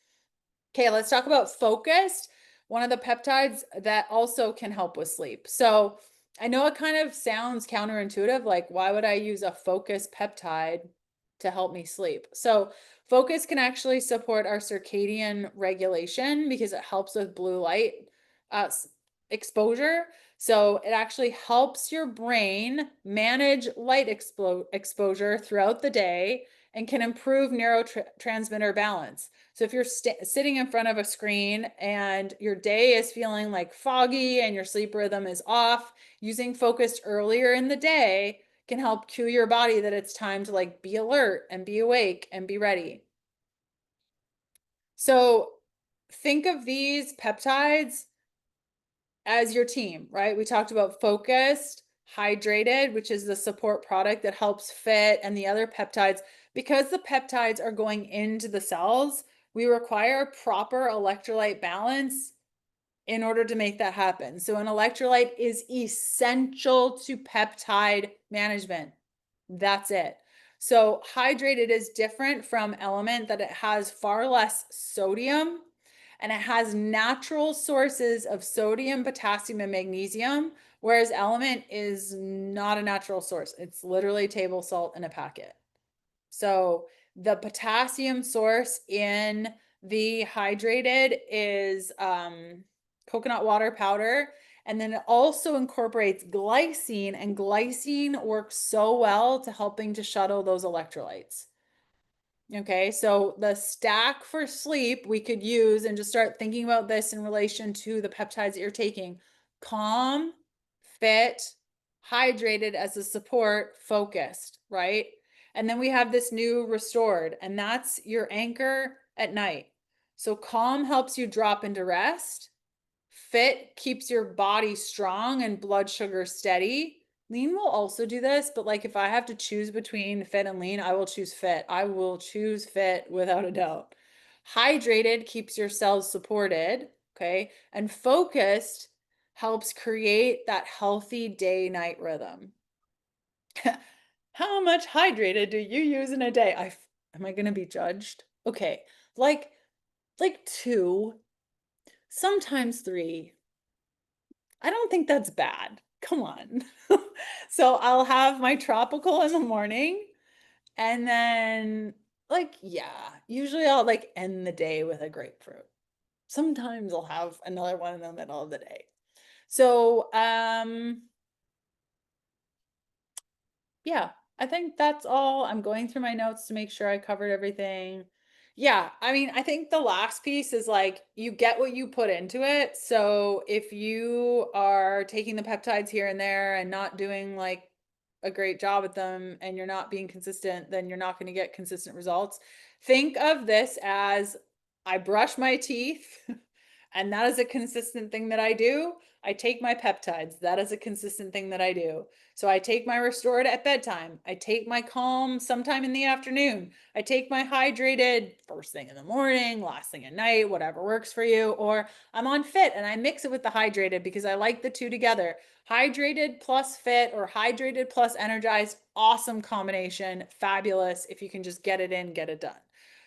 Okay, let's talk about focused, one of the peptides that also can help with sleep. So I know it kind of sounds counterintuitive, like why would I use a focused peptide to help me sleep? So focus can actually support our circadian regulation because it helps with blue light uh, exposure. So it actually helps your brain manage light exposure throughout the day and can improve neurotransmitter balance. So if you're sitting in front of a screen and your day is feeling like foggy and your sleep rhythm is off, using focused earlier in the day can help cue your body that it's time to like be alert and be awake and be ready. So think of these peptides as your team, right? We talked about focused, hydrated, which is the support product that helps fit, and the other peptides. Because the peptides are going into the cells, we require proper electrolyte balance in order to make that happen. So an electrolyte is essential to peptide management. That's it. So hydrated is different from element that it has far less sodium and it has natural sources of sodium, potassium, and magnesium, whereas element is not a natural source. It's literally table salt in a packet. So the potassium source in the hydrated is coconut water powder. And then it also incorporates glycine, and glycine works so well to helping to shuttle those electrolytes. Okay, so the stack for sleep we could use and just start thinking about this in relation to the peptides that you're taking. Calm, fit, hydrated as a support, focused, right? And then we have this new restored, and that's your anchor at night. So calm helps you drop into rest. Fit keeps your body strong and blood sugar steady. Lean will also do this, but like if I have to choose between fit and lean, I will choose fit. I will choose fit without a doubt. Hydrated keeps your cells supported, okay? And focused helps create that healthy day-night rhythm. How much hydrated do you use in a day? Am I going to be judged? Okay. Like like 2, sometimes 3. I don't think that's bad. Come on. So I'll have my tropical in the morning and then like yeah, usually I'll like end the day with a grapefruit. Sometimes I'll have another one in the middle of the day. So yeah, I think that's all. I'm going through my notes to make sure I covered everything. Yeah, I mean, I think the last piece is like you get what you put into it. So if you are taking the peptides here and there and not doing like a great job with them and you're not being consistent, then you're not going to get consistent results. Think of this as I brush my teeth, and that is a consistent thing that I do. I take my peptides. That is a consistent thing that I do. So I take my restored at bedtime. I take my calm sometime in the afternoon. I take my hydrated first thing in the morning, last thing at night, whatever works for you. Or I'm on fit and I mix it with the hydrated because I like the two together. Hydrated plus fit or hydrated plus energized, awesome combination. Fabulous if you can just get it in, get it done.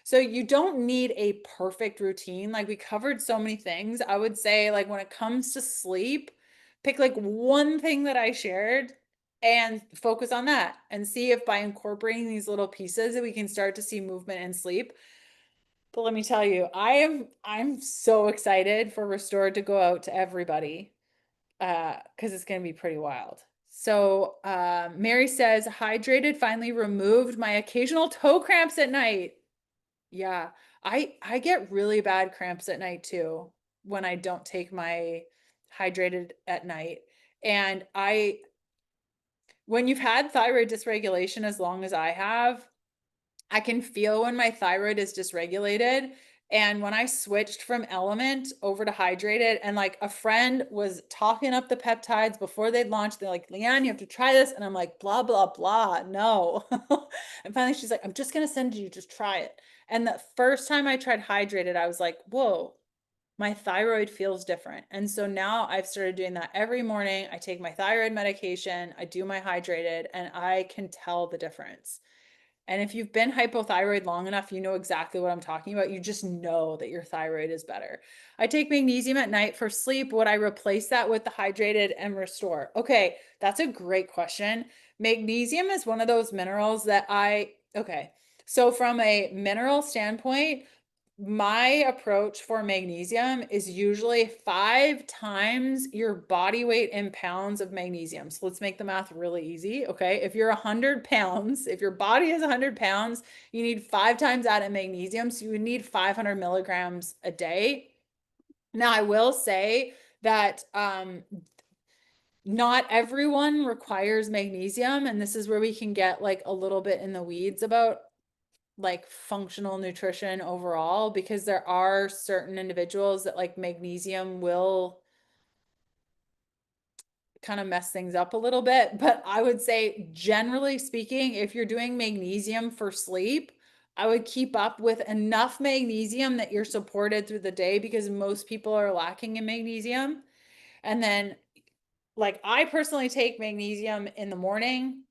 So you don't need a perfect routine. Like we covered so many things. I would say like when it comes to sleep, pick like one thing that I shared and focus on that and see if by incorporating these little pieces that we can start to see movement and sleep. But let me tell you, I'm so excited for Restored to go out to everybody because it's going to be pretty wild. So Mary says, hydrated finally removed my occasional toe cramps at night. Yeah, I get really bad cramps at night too when I don't take my hydrated at night. And when you've had thyroid dysregulation as long as I have, I can feel when my thyroid is dysregulated. And when I switched from Element over to hydrated, and like a friend was talking up the peptides before they'd launched, they're like, Leanne, you have to try this. And I'm like, blah, blah, blah. No. And finally, she's like, I'm just going to send you, just try it. And the first time I tried hydrated, I was like, whoa, my thyroid feels different. And so now I've started doing that every morning. I take my thyroid medication, I do my hydrated, and I can tell the difference. And if you've been hypothyroid long enough, you know exactly what I'm talking about. You just know that your thyroid is better. I take magnesium at night for sleep. Would I replace that with the hydrated and restore? Okay, that's a great question. Magnesium is one of those minerals that okay. So from a mineral standpoint, my approach for magnesium is usually 5 times your body weight in pounds of magnesium. So let's make the math really easy. Okay. If you're 100 pounds, if your body is 100 pounds, you need 5 times that in magnesium. So you would need 500 milligrams a day. Now, I will say that not everyone requires magnesium. And this is where we can get like a little bit in the weeds about like functional nutrition overall, because there are certain individuals that like magnesium will kind of mess things up a little bit. But I would say, generally speaking, if you're doing magnesium for sleep, I would keep up with enough magnesium that you're supported through the day, because most people are lacking in magnesium. And then, like, I personally take magnesium in the morning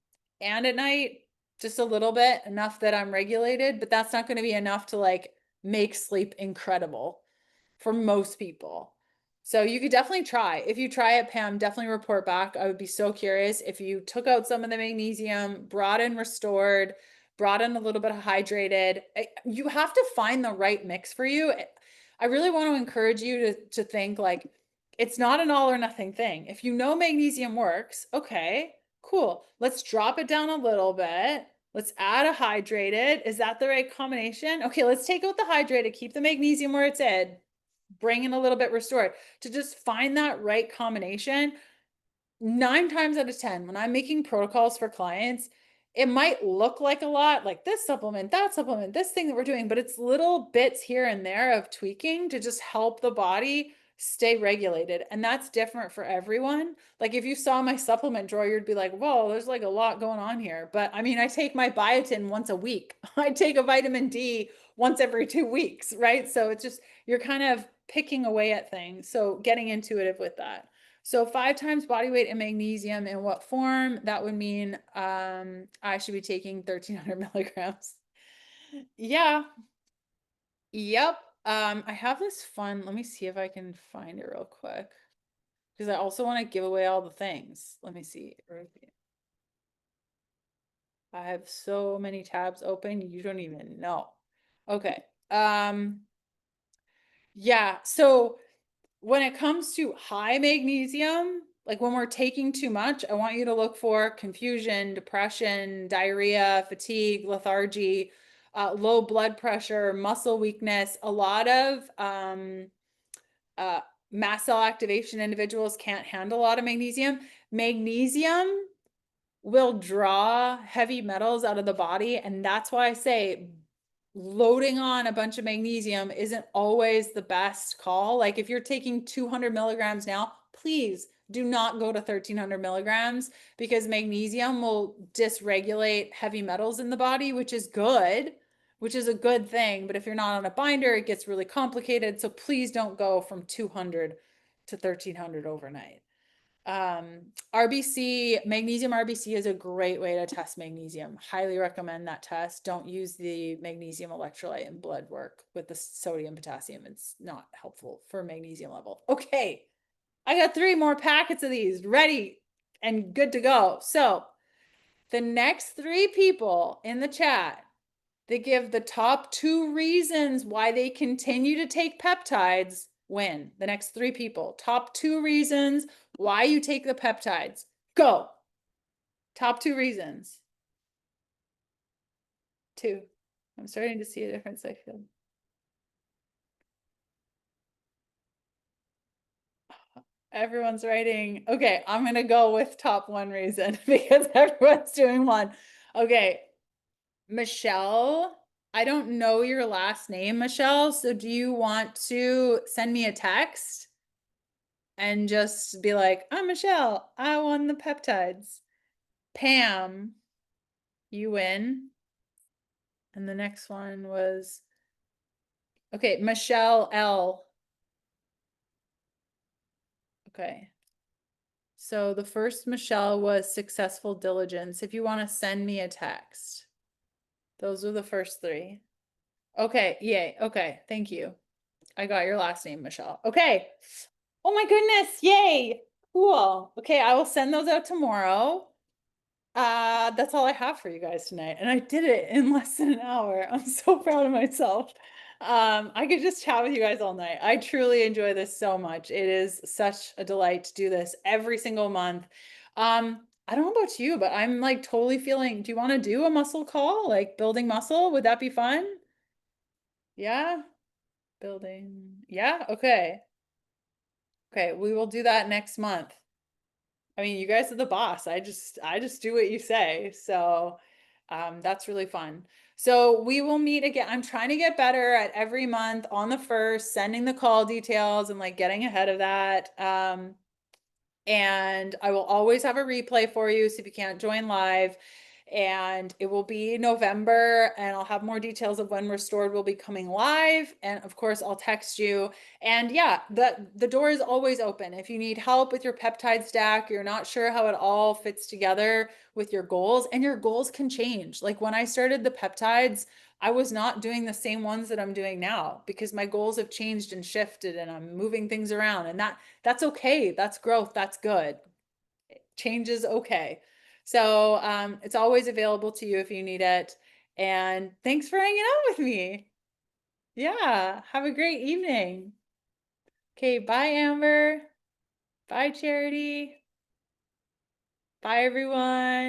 and at night, just a little bit, enough that I'm regulated, but that's not going to be enough to like make sleep incredible for most people. So you could definitely try. If you try it, Pam, definitely report back. I would be so curious if you took out some of the magnesium, brought in restored, brought in a little bit of hydrated. You have to find the right mix for you. I really want to encourage you to think like it's not an all or nothing thing. If you know magnesium works, okay, cool. Let's drop it down a little bit. Let's add a hydrated. Is that the right combination? Okay, let's take out the hydrated, keep the magnesium where it's in, bring in a little bit restored, to just find that right combination. 9 times out of 10, when I'm making protocols for clients, it might look like a lot, like this supplement, that supplement, this thing that we're doing, but it's little bits here and there of tweaking to just help the body stay regulated. And that's different for everyone. Like if you saw my supplement drawer, you'd be like, whoa, there's like a lot going on here. But I mean, I take my biotin once a week. I take a vitamin D once every 2 weeks, right? So it's just, you're kind of picking away at things. So getting intuitive with that. So 5 times body weight in magnesium in what form? That would mean I should be taking 1,300 milligrams. Yeah. Yep. I have this fun. Let me see if I can find it real quick, because I also want to give away all the things. Let me see. I have so many tabs open, you don't even know. Okay. Yeah. So when it comes to high magnesium, like when we're taking too much, I want you to look for confusion, depression, diarrhea, fatigue, lethargy, low blood pressure, muscle weakness. A lot of uh, mast cell activation individuals can't handle a lot of magnesium. Magnesium will draw heavy metals out of the body. And that's why I say loading on a bunch of magnesium isn't always the best call. Like if you're taking 200 milligrams now, please do not go to 1,300 milligrams, because magnesium will dysregulate heavy metals in the body, which is good, which is a good thing. But if you're not on a binder, it gets really complicated. So please don't go from 200 to 1,300 overnight. RBC, magnesium RBC is a great way to test magnesium. Highly recommend that test. Don't use the magnesium electrolyte in blood work with the sodium potassium. It's not helpful for magnesium level. Okay, I got 3 more packets of these ready. and good to go. So the next three people in the chat that give the top 2 reasons why they continue to take peptides win. The next three people, top 2 reasons why you take the peptides. Go. Top 2 reasons. 2. I'm starting to see a difference, I feel. Everyone's writing. Okay, I'm going to go with top 1 reason because everyone's doing one. Okay, Michelle, I don't know your last name, Michelle. So do you want to send me a text and just be like, I'm Michelle, I won the peptides. Pam, you win. And the next one was, okay, Michelle L. Okay. So the first Michelle was successful diligence. If you want to send me a text, those are the first 3. Okay, yay. Okay, thank you. I got your last name, Michelle. Okay. Oh my goodness, yay. Cool. Okay, I will send those out tomorrow. That's all I have for you guys tonight. And I did it in less than an hour. I'm so proud of myself. I could just chat with you guys all night. I truly enjoy this so much. It is such a delight to do this every single month. I don't know about you, but I'm like totally feeling, do you want to do a muscle call? Like building muscle? Would that be fun? Yeah. Building. Yeah. Okay. Okay. We will do that next month. I mean, you guys are the boss. I just do what you say. So that's really fun. So we will meet again. I'm trying to get better at every month on the first, sending the call details and like getting ahead of that. And I will always have a replay for you. So if you can't join live, and it will be November, and I'll have more details of when Restored will be coming live. And of course, I'll text you. And yeah, the door is always open. If you need help with your peptide stack, you're not sure how it all fits together with your goals, and your goals can change. Like when I started the peptides, I was not doing the same ones that I'm doing now because my goals have changed and shifted and I'm moving things around, and that's okay. That's growth. That's good. Change is okay. So it's always available to you if you need it. And thanks for hanging out with me. Yeah. Have a great evening. Okay. Bye, Amber. Bye, Charity. Bye, everyone.